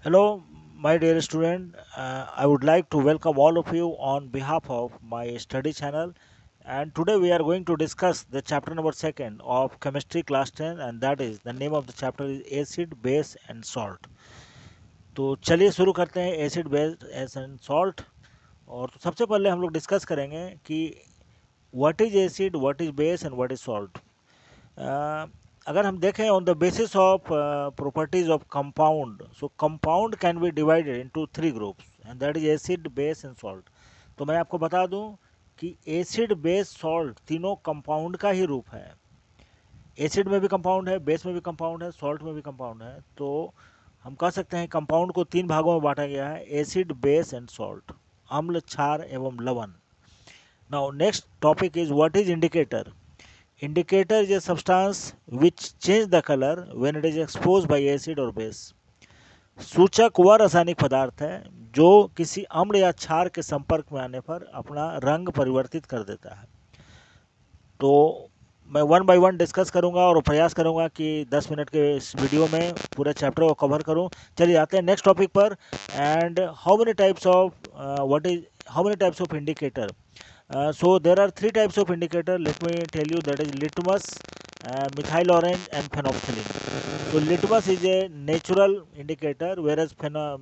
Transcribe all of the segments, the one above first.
Hello, my dear student. I would like to welcome all of you on behalf of my study channel. And today we are going to discuss the chapter number second of chemistry class 10, and that is the name of the chapter is acid, base and salt. तो चलिए शुरू करते हैं acid base and salt. और तो सबसे पहले हम लोग डिस्कस करेंगे कि what is acid, what is base and what is salt. अगर हम देखें on the basis of properties of compound, so compound can be divided into three groups and that is acid, base and salt. तो मैं आपको बता दूं कि acid, base, salt तीनों कंपाउंड का ही रूप है। एसिड में भी कंपाउंड है, बेस में भी कंपाउंड है, सॉल्ट में भी कंपाउंड है। तो हम कह सकते हैं कंपाउंड को तीन भागों में बांटा गया है, एसिड, बेस एंड सॉल्ट, अम्ल, क्षार एवं लवण। Now next topic is what is indicator. Indicator is a substance which change the color when it is exposed by acid or base. सूचक वह रासायनिक पदार्थ है जो किसी अम्ल या क्षार के संपर्क में आने पर अपना रंग परिवर्तित कर देता है। तो मैं वन बाय वन डिस्कस करूंगा और प्रयास करूंगा कि 10 मिनट के इस वीडियो में पूरे चैप्टर को कवर करूं। चलिए आते हैं नेक्स्ट टॉपिक पर। And how many types of what is how many types of indicator. So there are three types of indicator. Let me tell you, that is litmus, methyl orange and phenolphthalein. So litmus is a natural indicator, whereas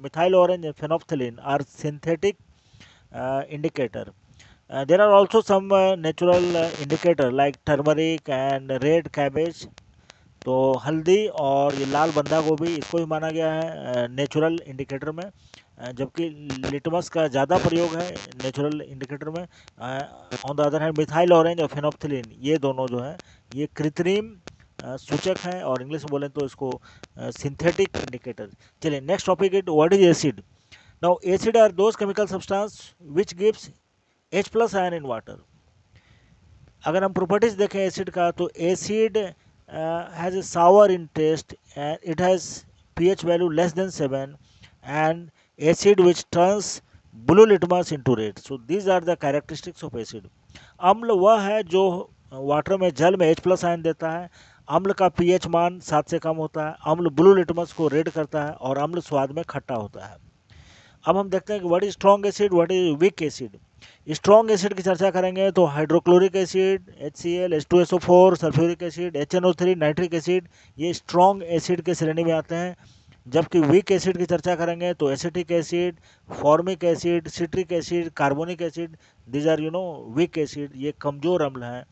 methyl orange and phenolphthalein are synthetic indicator. There are also some natural indicator like turmeric and red cabbage. तो हल्दी और ये लाल बंदा गोभी, इसको भी माना गया है नेचुरल इंडिकेटर में, जबकि लिटमस का ज़्यादा प्रयोग है नेचुरल इंडिकेटर में। On the other hand methyl orange और फेनोप्थिलीन, ये दोनों जो है ये कृत्रिम सूचक हैं, और इंग्लिश में बोलें तो इसको सिंथेटिक इंडिकेटर। चलिए next topic it what is acid. Now acid are those chemical substance which gives H plus ion in water. अगर हम प्रॉपर्टीज देखें एसिड का, तो acid has a sour in taste and it has pH value less than 7, and acid which turns blue litmus into red. So these are the characteristics of acid. अम्ल वह है जो water में, जल में H प्लस आयन देता है। अम्ल का pH मान 7 से कम होता है। अम्ल ब्लू लिटमस को रेड करता है और अम्ल स्वाद में खट्टा होता है। अब हम देखते हैं कि what is strong acid, what is weak acid. Strong acid की चर्चा करेंगे तो hydrochloric acid, HCl, H2SO4, sulphuric acid, HNO3, nitric acid, ये स्ट्रॉन्ग एसिड के श्रेणी में आते हैं। जबकि वीक एसिड की चर्चा करेंगे तो acetic acid, formic acid, citric acid, carbonic acid, these are weak acid, ये कमज़ोर अम्ल हैं।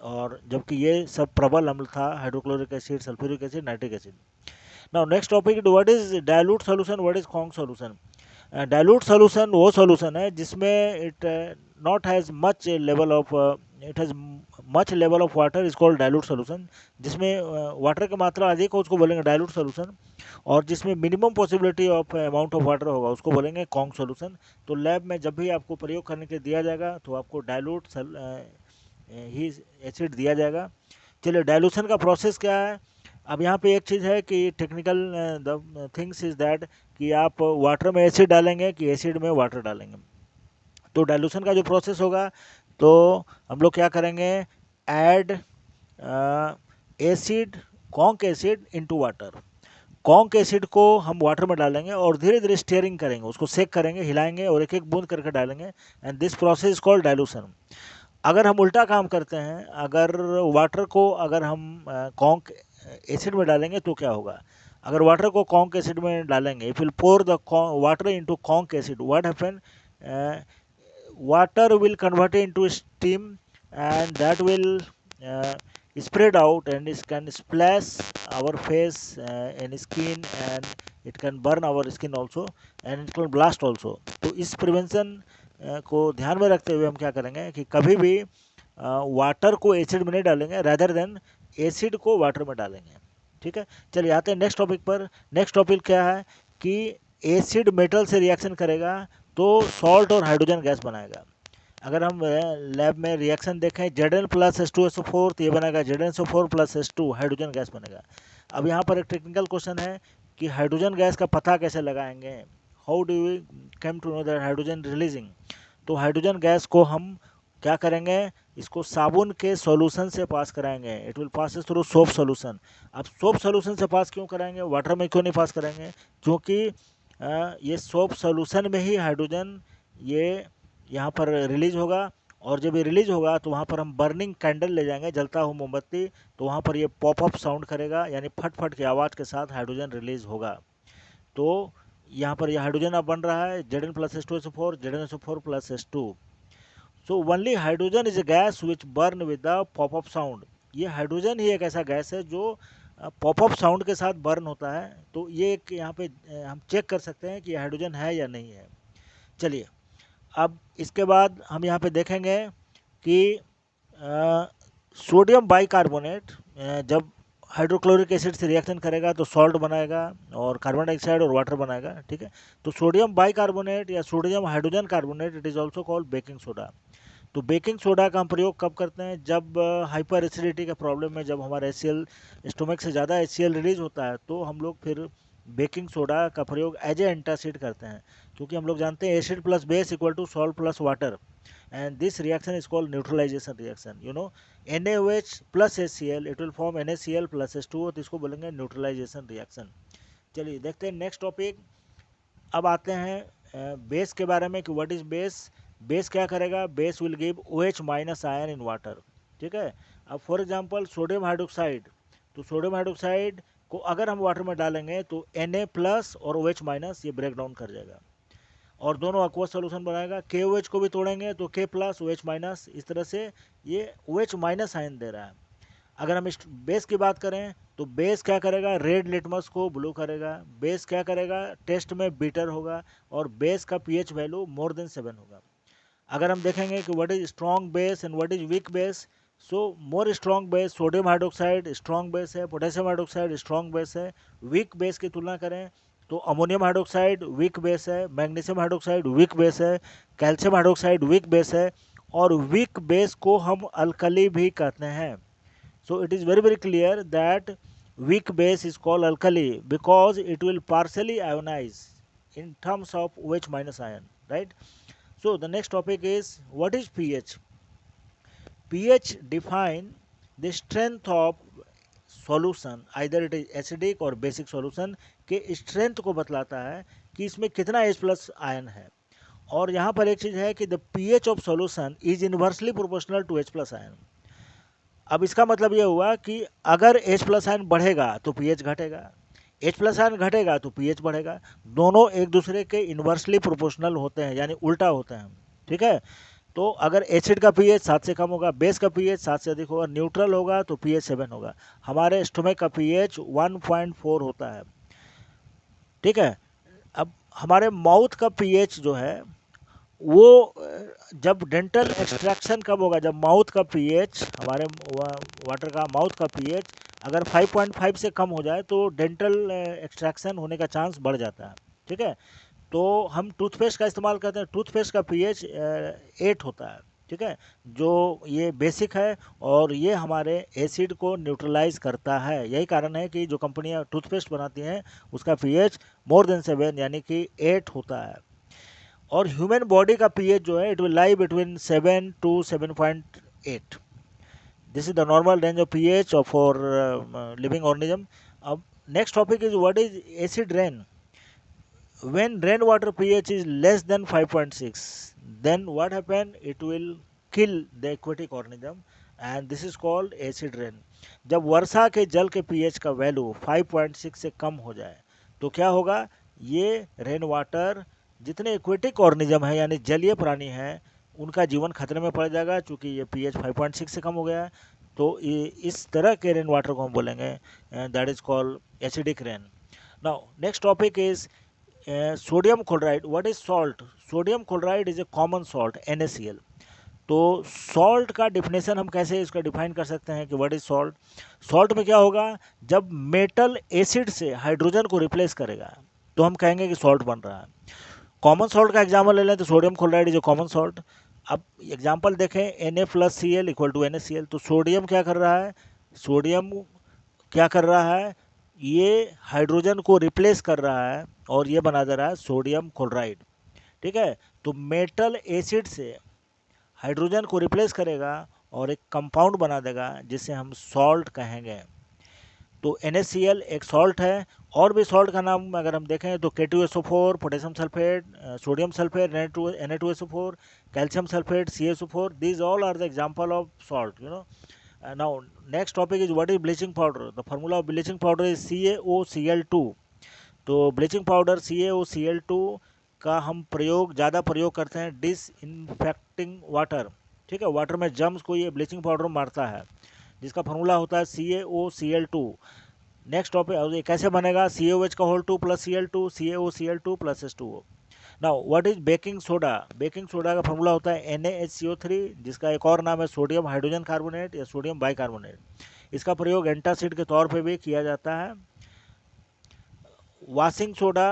और जबकि ये सब प्रबल अम्ल था, hydrochloric acid, sulphuric acid, nitric acid. Now next topic, what is dilute solution, what is conc solution. Dilute solution वो सॉल्यूशन है जिसमें it not has much level of it has much level of water, is called dilute solution. जिसमें water की मात्रा अधिक हो उसको बोलेंगे डायलूट सॉल्यूशन, और जिसमें minimum possibility of amount of water होगा उसको बोलेंगे कॉन्क सॉल्यूशन। तो लैब में जब भी आपको प्रयोग करने के लिए दिया जाएगा तो आपको डायलूट ही एसिड दिया जाएगा। चलिए डायलूशन का प्रोसेस क्या है। अब यहाँ पे एक चीज़ है कि technical the things is that कि आप वाटर में एसिड डालेंगे कि एसिड में वाटर डालेंगे। तो डाइल्यूशन का जो प्रोसेस होगा, तो हम लोग क्या करेंगे, add acid, conc acid into water. Conc acid को हम वाटर में डालेंगे और धीरे धीरे स्टीयरिंग करेंगे, उसको सेक करेंगे, हिलाएंगे और एक एक बूंद करके डालेंगे, and this process called dilution. अगर हम उल्टा काम करते हैं, अगर वाटर को अगर हम कॉन्क एसिड में डालेंगे तो क्या होगा। अगर वाटर को कॉन्क एसिड में डालेंगे, if will pour the water into conc acid, what happen, water will convert it into steam, and that will uh, spread out and it can splash our face and skin, and it can burn our skin also, and it can blast also. तो इस prevention को ध्यान में रखते हुए हम क्या करेंगे कि कभी भी वाटर को एसिड में नहीं डालेंगे, रैदर देन एसिड को वाटर में डालेंगे। ठीक है, चलिए आते हैं नेक्स्ट टॉपिक पर। नेक्स्ट टॉपिक क्या है कि एसिड मेटल से रिएक्शन करेगा तो सॉल्ट और हाइड्रोजन गैस बनाएगा। अगर हम लैब में रिएक्शन देखें, Zn प्लस H2SO4, तो ये बनेगा ZnSO4 plus H2, hydrogen gas बनेगा। अब यहाँ पर एक टेक्निकल क्वेश्चन है कि हाइड्रोजन गैस का पता कैसे लगाएंगे, how do we came to know that hydrogen releasing. तो हाइड्रोजन गैस को हम क्या करेंगे, इसको साबुन के सॉल्यूशन से पास कराएंगे, it will pass through soap solution. अब सोप सॉल्यूशन से पास क्यों कराएंगे, वाटर में क्यों नहीं पास कराएंगे, क्योंकि ये सोप सोल्यूशन में ही हाइड्रोजन ये यहाँ पर रिलीज होगा, और जब ये रिलीज होगा तो वहाँ पर हम बर्निंग कैंडल ले जाएंगे, जलता हुआ मोमबत्ती, तो वहाँ पर ये पॉपअप साउंड करेगा, यानी फट फट की आवाज़ के साथ हाइड्रोजन रिलीज होगा। तो यहाँ पर ये हाइड्रोजन अब बन रहा है Zn plus H2SO4, Zn plus H2। So only hydrogen is a gas which burn with the popup sound. ये हाइड्रोजन ही एक ऐसा गैस है जो पॉपअप साउंड के साथ बर्न होता है। तो ये एक यहाँ पे हम चेक कर सकते हैं कि हाइड्रोजन है या नहीं है। चलिए, अब इसके बाद हम यहाँ पे देखेंगे कि सोडियम बाइकार्बोनेट जब हाइड्रोक्लोरिक एसिड से रिएक्शन करेगा तो सॉल्ट बनाएगा और कार्बन डाइऑक्साइड और वाटर बनाएगा, ठीक है। तो सोडियम बाइकार्बोनेट या sodium hydrogen carbonate, it is also called baking soda. तो बेकिंग सोडा का हम प्रयोग कब करते हैं? जब हाइपर एसिडिटी के प्रॉब्लम में, जब हमारा HCl स्टोमक से ज़्यादा HCl रिलीज होता है, तो हम लोग फिर बेकिंग सोडा का प्रयोग एज ए एंटासिड करते हैं, क्योंकि हम लोग जानते हैं acid plus base equal to salt plus water, and this reaction is called neutralization reaction. you know, NaOH plus HCl, it will form NaCl plus H2O, तो इसको बोलेंगे न्यूट्रलाइजेशन रिएक्शन। चलिए देखते हैं नेक्स्ट टॉपिक। अब आते हैं बेस के बारे में कि व्हाट इज बेस। बेस क्या करेगा? Base will give OH minus ion in water, ठीक है। अब फॉर एग्जांपल सोडियम हाइड्रोक्साइड, तो सोडियम हाइड्रोक्साइड को अगर हम वाटर में डालेंगे तो Na प्लस और OH माइनस ये ब्रेक डाउन कर जाएगा और दोनों aqueous सोल्यूशन बनाएगा। KOH को भी तोड़ेंगे तो K प्लस OH माइनस, इस तरह से ये OH माइनस आयन दे रहा है। अगर हम इस बेस की बात करें तो बेस क्या करेगा? रेड लिटमस को ब्लू करेगा। बेस क्या करेगा? टेस्ट में बीटर होगा और बेस का pH वैल्यू मोर देन 7 होगा। अगर हम देखेंगे कि what is strong base and what is weak base, so more strong base sodium hydroxide strong base है, पोटेशियम हाइड्रोक्साइड स्ट्रॉन्ग बेस है। वीक बेस की तुलना करें तो अमोनियम हाइड्रोक्साइड वीक बेस है, मैग्नीशियम हाइड्रोक्साइड वीक बेस है, calcium hydroxide weak base है, और वीक बेस को हम अल्कली भी कहते हैं। So it is very very clear that weak base is called alkali because it will partially ionize in terms of OH minus ion, right? So the next topic is what is pH. pH define the strength of solution, either it is acidic or basic solution के strength को बतलाता है कि इसमें कितना H plus ion है। और यहाँ पर एक चीज़ है कि the pH of solution is inversely proportional to H plus ion. अब इसका मतलब ये हुआ कि अगर H प्लस आयन बढ़ेगा तो pH घटेगा, H प्लस आयन घटेगा तो pH बढ़ेगा। दोनों एक दूसरे के इन्वर्सली प्रोपोर्शनल होते हैं, यानी उल्टा होते हैं, ठीक है। तो अगर एसिड का pH 7 से कम होगा, बेस का pH 7 से अधिक होगा, न्यूट्रल होगा तो pH 7 होगा। हमारे स्टोमक का pH 1.4 होता है, ठीक है। अब हमारे माउथ का pH जो है वो जब डेंटल एक्सट्रैक्शन कब होगा? जब माउथ का pH, हमारे वाटर का माउथ का pH अगर 5.5 से कम हो जाए तो डेंटल एक्सट्रैक्शन होने का चांस बढ़ जाता है, ठीक है। तो हम टूथपेस्ट का इस्तेमाल करते हैं, टूथपेस्ट का pH 8 होता है, ठीक है, जो ये बेसिक है और ये हमारे एसिड को न्यूट्रलाइज करता है। यही कारण है कि जो कंपनियां टूथपेस्ट बनाती हैं उसका pH मोर देन 7 यानी कि 8 होता है। और ह्यूमन बॉडी का pH जो है it will lie between 7 to 7.8। This is the normal range of pH for living organism. अब next topic is what is acid rain. when rainwater pH is less than 5.6, then what happen? It will kill the aquatic organism and this is called acid rain. जब वर्षा के जल के pH का value 5.6 से कम हो जाए तो क्या होगा? ये रेन वाटर जितने एक्वेटिक ऑर्गेनिज्म है यानी जलीय प्राणी हैं उनका जीवन खतरे में पड़ जाएगा, क्योंकि ये pH 5.6 से कम हो गया है। तो इस तरह के रेन वाटर को हम बोलेंगे that is called acidic rain. Now next topic is sodium chloride. What is salt? Sodium chloride is a common salt NaCl। तो सॉल्ट का डिफिनेशन हम कैसे इसका डिफाइन कर सकते हैं कि व्हाट इज सॉल्ट? सॉल्ट में क्या होगा? जब मेटल एसिड से हाइड्रोजन को रिप्लेस करेगा तो हम कहेंगे कि सॉल्ट बन रहा है। कॉमन सॉल्ट का एग्जाम्पल ले लें तो sodium chloride is a common salt. अब एग्जाम्पल देखें Na plus Cl equal to NaCl। तो सोडियम क्या कर रहा है? सोडियम क्या कर रहा है? ये हाइड्रोजन को रिप्लेस कर रहा है और ये बना दे रहा है सोडियम क्लोराइड, ठीक है। तो मेटल एसिड से हाइड्रोजन को रिप्लेस करेगा और एक कंपाउंड बना देगा जिसे हम सॉल्ट कहेंगे। तो NaCl एक सॉल्ट है। और भी सॉल्ट का नाम अगर हम देखें तो K2SO4, potassium sulphate, sodium sulphate, Na2SO4, calcium sulphate, CaSO4, these all are the example of salt, you know. Now next topic is what is bleaching powder. The formula of bleaching powder is CaOCl2। तो bleaching powder CaOCl2 का हम ज़्यादा प्रयोग करते हैं disinfecting water. ठीक है, water में जम्स को ये ब्लीचिंग पाउडर मारता है, जिसका फार्मूला होता है CaOCl2। नेक्स्ट टॉपिक ये कैसे बनेगा, CaOH का whole 2 plus Cl2, CaOCl2 plus H2O। Now what is baking soda. Baking soda का फार्मूला होता है NaHCO3, जिसका एक और नाम है सोडियम हाइड्रोजन कार्बोनेट या सोडियम बाइकार्बोनेट। इसका प्रयोग एंटासिड के तौर पे भी किया जाता है। washing soda,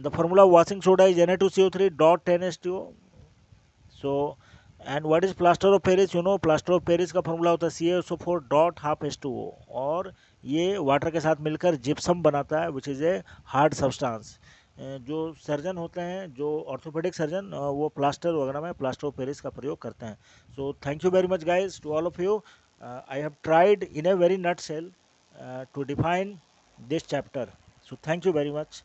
the formula of washing soda is Na2CO3 dot 10H2O। so and what is plaster of Paris, you know, plaster of Paris का फॉर्मूला होता है CaSO4 डॉट हाफ H2O। और ये वाटर के साथ मिलकर जिप्सम बनाता है, which is a hard substance. जो सर्जन होते हैं, जो ऑर्थोपेडिक सर्जन, वो प्लास्टर वगैरह में प्लास्टर ऑफ पेरिस का प्रयोग करते हैं। So thank you very much guys to all of you. I have tried in a very nutshell to define this chapter. So thank you very much.